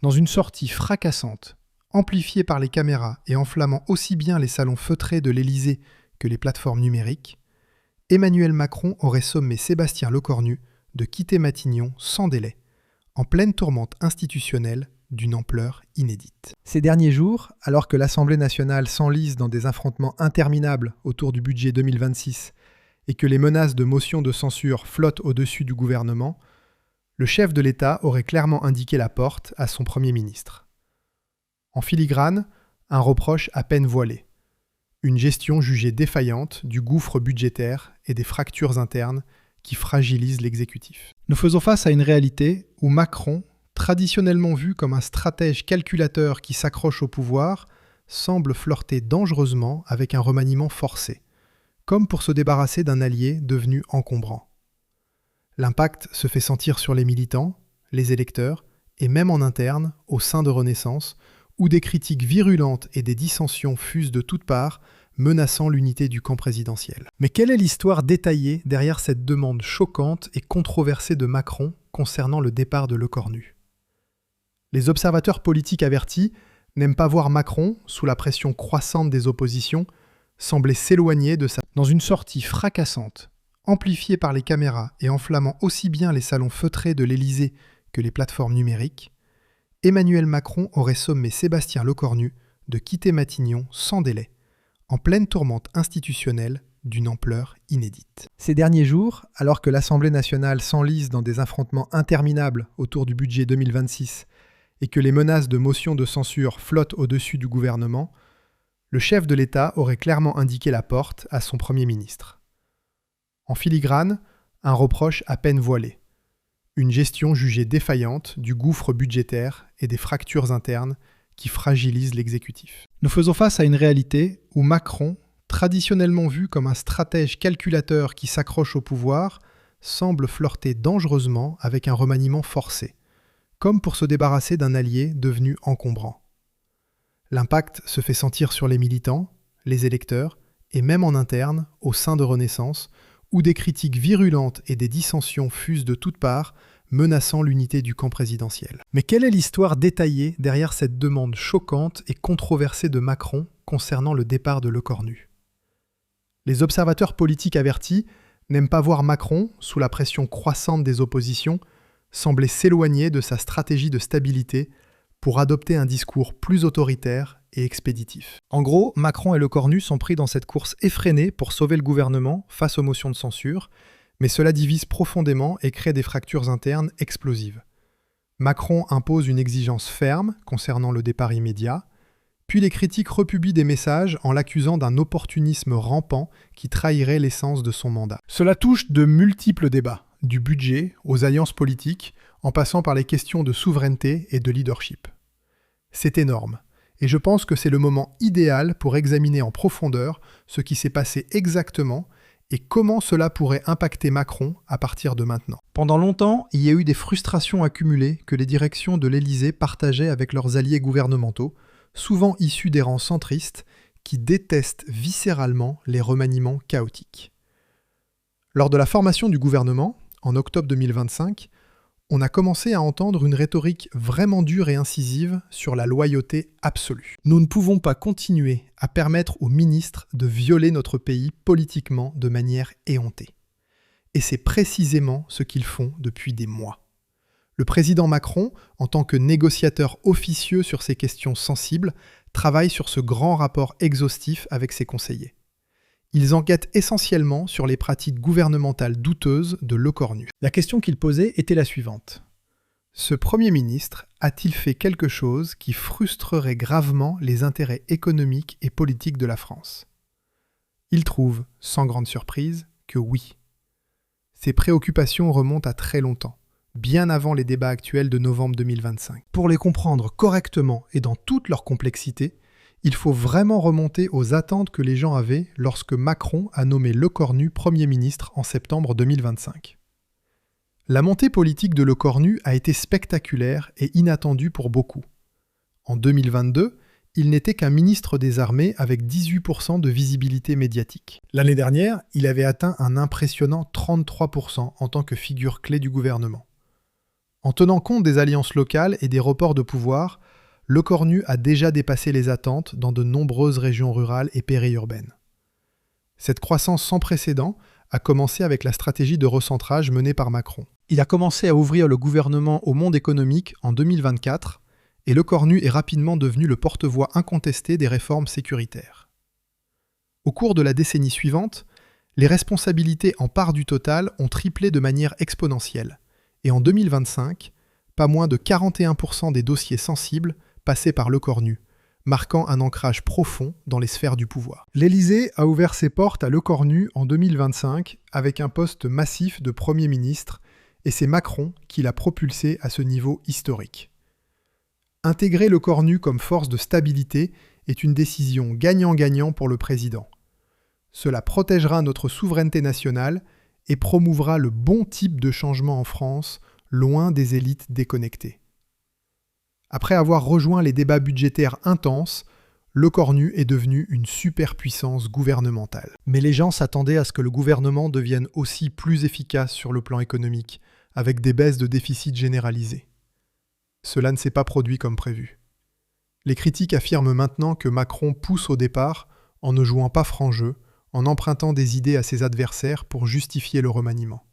Dans une sortie fracassante, amplifiée par les caméras et enflammant aussi bien les salons feutrés de l'Élysée que les plateformes numériques, Emmanuel Macron aurait sommé Sébastien Lecornu de quitter Matignon sans délai, en pleine tourmente institutionnelle d'une ampleur inédite. Ces derniers jours, alors que l'Assemblée nationale s'enlise dans des affrontements interminables autour du budget 2026 et que les menaces de motion de censure flottent au-dessus du gouvernement, le chef de l'État aurait clairement indiqué la porte à son Premier ministre. En filigrane, un reproche à peine voilé. Une gestion jugée défaillante du gouffre budgétaire et des fractures internes qui fragilisent l'exécutif. Nous faisons face à une réalité où Macron, traditionnellement vu comme un stratège calculateur qui s'accroche au pouvoir, semble flirter dangereusement avec un remaniement forcé, comme pour se débarrasser d'un allié devenu encombrant. L'impact se fait sentir sur les militants, les électeurs, et même en interne, au sein de Renaissance, où des critiques virulentes et des dissensions fusent de toutes parts, menaçant l'unité du camp présidentiel. Mais quelle est l'histoire détaillée derrière cette demande choquante et controversée de Macron concernant le départ de Lecornu ? Les observateurs politiques avertis n'aiment pas voir Macron, sous la pression croissante des oppositions, sembler s'éloigner de sa... Dans une sortie fracassante, amplifiée par les caméras et enflammant aussi bien les salons feutrés de l'Élysée que les plateformes numériques, Emmanuel Macron aurait sommé Sébastien Lecornu de quitter Matignon sans délai, en pleine tourmente institutionnelle d'une ampleur inédite. Ces derniers jours, alors que l'Assemblée nationale s'enlise dans des affrontements interminables autour du budget 2026 et que les menaces de motion de censure flottent au-dessus du gouvernement, le chef de l'État aurait clairement indiqué la porte à son Premier ministre. En filigrane, un reproche à peine voilé. Une gestion jugée défaillante du gouffre budgétaire et des fractures internes qui fragilisent l'exécutif. Nous faisons face à une réalité où Macron, traditionnellement vu comme un stratège calculateur qui s'accroche au pouvoir, semble flirter dangereusement avec un remaniement forcé, comme pour se débarrasser d'un allié devenu encombrant. L'impact se fait sentir sur les militants, les électeurs, et même en interne, au sein de Renaissance, où des critiques virulentes et des dissensions fusent de toutes parts, menaçant l'unité du camp présidentiel. Mais quelle est l'histoire détaillée derrière cette demande choquante et controversée de Macron concernant le départ de Lecornu ? Les observateurs politiques avertis n'aiment pas voir Macron, sous la pression croissante des oppositions, sembler s'éloigner de sa stratégie de stabilité pour adopter un discours plus autoritaire et expéditif. En gros, Macron et Lecornu sont pris dans cette course effrénée pour sauver le gouvernement face aux motions de censure, mais cela divise profondément et crée des fractures internes explosives. Macron impose une exigence ferme concernant le départ immédiat, puis les critiques republient des messages en l'accusant d'un opportunisme rampant qui trahirait l'essence de son mandat. Cela touche de multiples débats, du budget aux alliances politiques, en passant par les questions de souveraineté et de leadership. C'est énorme, et je pense que c'est le moment idéal pour examiner en profondeur ce qui s'est passé exactement et comment cela pourrait impacter Macron à partir de maintenant. Pendant longtemps, il y a eu des frustrations accumulées que les directions de l'Élysée partageaient avec leurs alliés gouvernementaux, souvent issus des rangs centristes, qui détestent viscéralement les remaniements chaotiques. Lors de la formation du gouvernement, en octobre 2025, on a commencé à entendre une rhétorique vraiment dure et incisive sur la loyauté absolue. Nous ne pouvons pas continuer à permettre aux ministres de violer notre pays politiquement de manière éhontée. Et c'est précisément ce qu'ils font depuis des mois. Le président Macron, en tant que négociateur officieux sur ces questions sensibles, travaille sur ce grand rapport exhaustif avec ses conseillers. Ils enquêtent essentiellement sur les pratiques gouvernementales douteuses de Lecornu. La question qu'il posait était la suivante. Ce Premier ministre a-t-il fait quelque chose qui frustrerait gravement les intérêts économiques et politiques de la France ? Il trouve, sans grande surprise, que oui. Ces préoccupations remontent à très longtemps, bien avant les débats actuels de novembre 2025. Pour les comprendre correctement et dans toute leur complexité, il faut vraiment remonter aux attentes que les gens avaient lorsque Macron a nommé Lecornu Premier ministre en septembre 2025. La montée politique de Lecornu a été spectaculaire et inattendue pour beaucoup. En 2022, il n'était qu'un ministre des Armées avec 18% de visibilité médiatique. L'année dernière, il avait atteint un impressionnant 33% en tant que figure clé du gouvernement. En tenant compte des alliances locales et des reports de pouvoir, le Cornu a déjà dépassé les attentes dans de nombreuses régions rurales et périurbaines. Cette croissance sans précédent a commencé avec la stratégie de recentrage menée par Macron. Il a commencé à ouvrir le gouvernement au monde économique en 2024 et le Cornu est rapidement devenu le porte-voix incontesté des réformes sécuritaires. Au cours de la décennie suivante, les responsabilités en part du total ont triplé de manière exponentielle et en 2025, pas moins de 41% des dossiers sensibles passaient par le Cornu, marquant un ancrage profond dans les sphères du pouvoir. L'Élysée a ouvert ses portes à Le Cornu en 2025 avec un poste massif de Premier ministre et c'est Macron qui l'a propulsé à ce niveau historique. Intégrer Le Cornu comme force de stabilité est une décision gagnant-gagnant pour le président. Cela protégera notre souveraineté nationale et promouvra le bon type de changement en France, loin des élites déconnectées. Après avoir rejoint les débats budgétaires intenses, Le Cornu est devenu une superpuissance gouvernementale. Mais les gens s'attendaient à ce que le gouvernement devienne aussi plus efficace sur le plan économique, avec des baisses de déficit généralisées. Cela ne s'est pas produit comme prévu. Les critiques affirment maintenant que Macron pousse au départ en ne jouant pas franc jeu, en empruntant des idées à ses adversaires pour justifier le remaniement.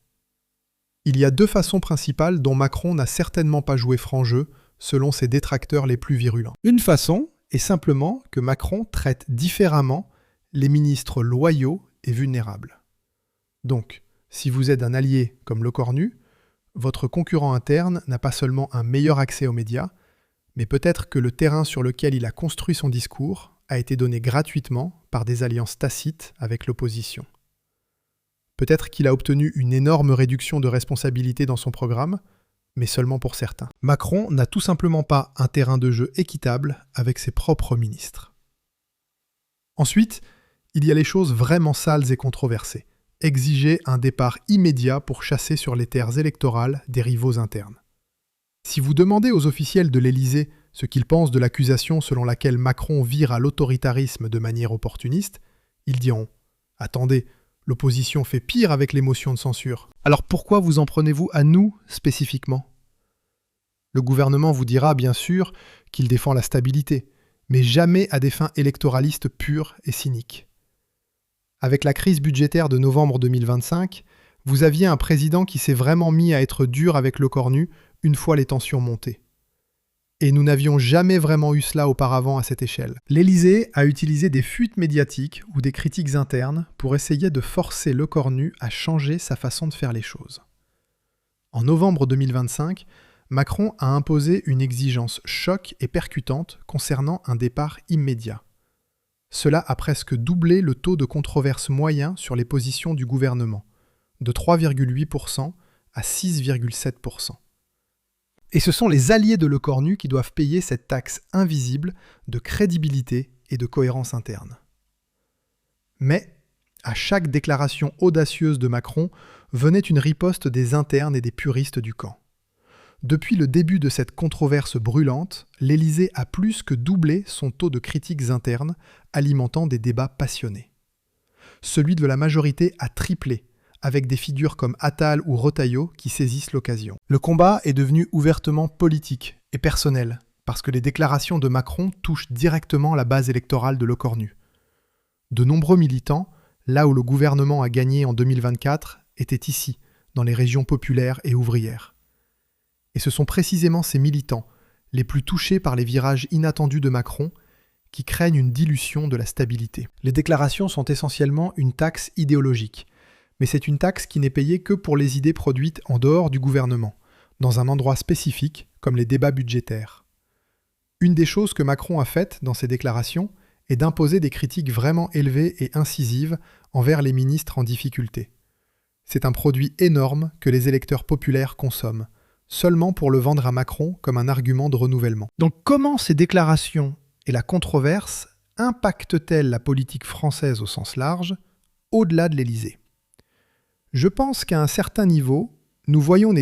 Il y a deux façons principales dont Macron n'a certainement pas joué franc jeu, selon ses détracteurs les plus virulents. Une façon est simplement que Macron traite différemment les ministres loyaux et vulnérables. Donc, si vous êtes un allié comme Le Cornu, votre concurrent interne n'a pas seulement un meilleur accès aux médias, mais peut-être que le terrain sur lequel il a construit son discours a été donné gratuitement par des alliances tacites avec l'opposition. Peut-être qu'il a obtenu une énorme réduction de responsabilité dans son programme, mais seulement pour certains. Macron n'a tout simplement pas un terrain de jeu équitable avec ses propres ministres. Ensuite, il y a les choses vraiment sales et controversées. Exiger un départ immédiat pour chasser sur les terres électorales des rivaux internes. Si vous demandez aux officiels de l'Élysée ce qu'ils pensent de l'accusation selon laquelle Macron vire à l'autoritarisme de manière opportuniste, ils diront « Attendez, l'opposition fait pire avec les motions de censure. Alors pourquoi vous en prenez-vous à nous spécifiquement ?» Le gouvernement vous dira bien sûr qu'il défend la stabilité, mais jamais à des fins électoralistes pures et cyniques. Avec la crise budgétaire de novembre 2025, vous aviez un président qui s'est vraiment mis à être dur avec Le Cornu une fois les tensions montées. Et nous n'avions jamais vraiment eu cela auparavant à cette échelle. L'Élysée a utilisé des fuites médiatiques ou des critiques internes pour essayer de forcer Le Cornu à changer sa façon de faire les choses. En novembre 2025, Macron a imposé une exigence choc et percutante concernant un départ immédiat. Cela a presque doublé le taux de controverse moyen sur les positions du gouvernement, de 3,8% à 6,7%. Et ce sont les alliés de Le Cornu qui doivent payer cette taxe invisible de crédibilité et de cohérence interne. Mais, à chaque déclaration audacieuse de Macron, venait une riposte des internes et des puristes du camp. Depuis le début de cette controverse brûlante, l'Élysée a plus que doublé son taux de critiques internes, alimentant des débats passionnés. Celui de la majorité a triplé, avec des figures comme Attal ou Retailleau qui saisissent l'occasion. Le combat est devenu ouvertement politique et personnel, parce que les déclarations de Macron touchent directement la base électorale de Le Cornu. De nombreux militants, là où le gouvernement a gagné en 2024, étaient ici, dans les régions populaires et ouvrières. Et ce sont précisément ces militants, les plus touchés par les virages inattendus de Macron, qui craignent une dilution de la stabilité. Les déclarations sont essentiellement une taxe idéologique, mais c'est une taxe qui n'est payée que pour les idées produites en dehors du gouvernement, dans un endroit spécifique comme les débats budgétaires. Une des choses que Macron a faites dans ses déclarations est d'imposer des critiques vraiment élevées et incisives envers les ministres en difficulté. C'est un produit énorme que les électeurs populaires consomment, seulement pour le vendre à Macron comme un argument de renouvellement. Donc comment ces déclarations et la controverse impactent-elles la politique française au sens large, au-delà de l'Élysée ? Je pense qu'à un certain niveau, nous voyons des